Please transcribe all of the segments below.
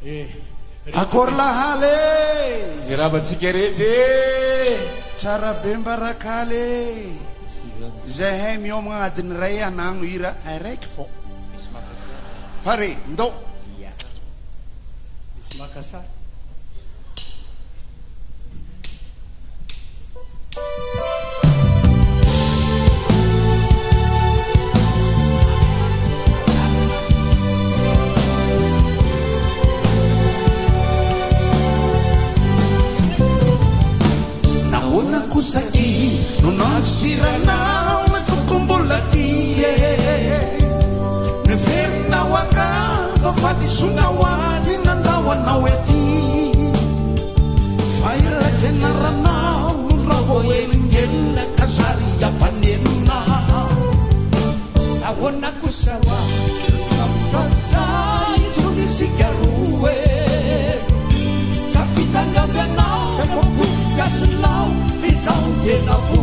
Akory lahale Rabat sikerete tsara be mbarakale zay hay miomagna adiny ray anagno ira araiky fô pare ndao misy makasar Saki non siranao me fukumbolati ne verna waka fa fati sunawani nandawana weti faila fenarana raho elingena kasari ya panena awona kusawa famfansa ituni sigaruwe safitanga benao sakokuka selau tena fu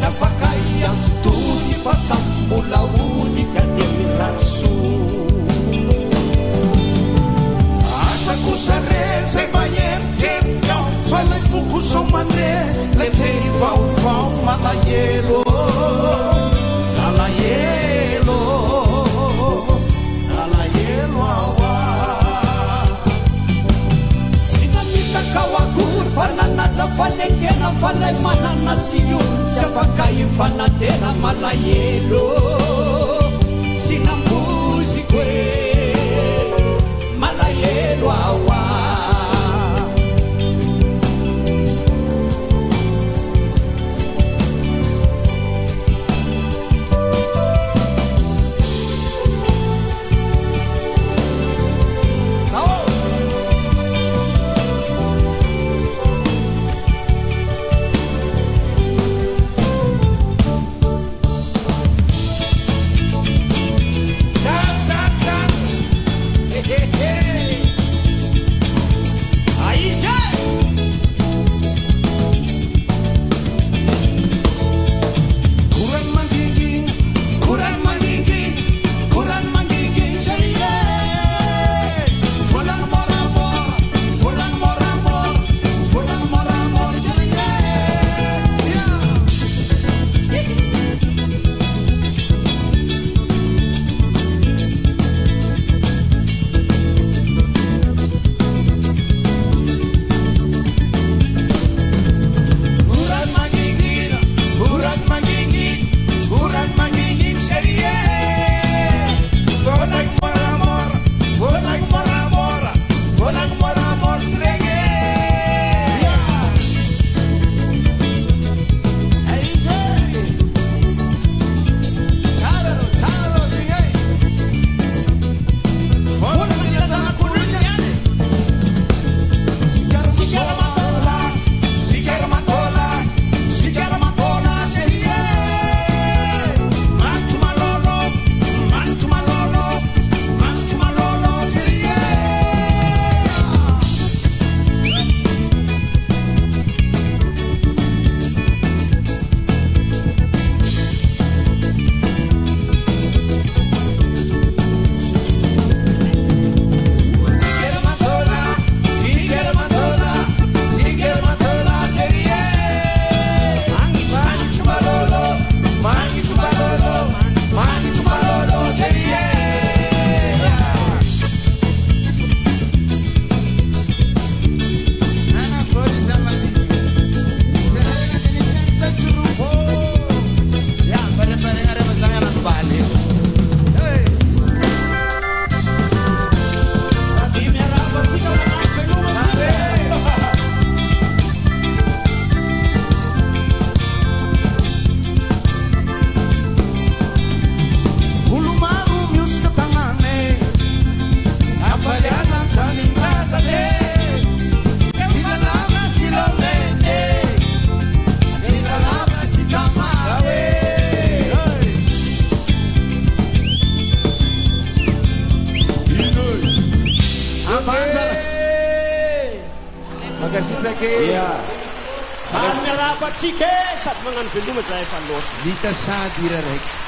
zafakai asturi pasambula udi kademirasu asa kusareze bayer kenya fale fuku somane le teni vau malayelo malayelo awa sinamita kawakur fanana zafanekena falay manana siyun zafakai fanatena malayelo sinambusikwe malayelo awa Makasih lagi. Iya. Saatnya rapat sikit saat mengambil rumah saya Fanos. Vita sa dirarek.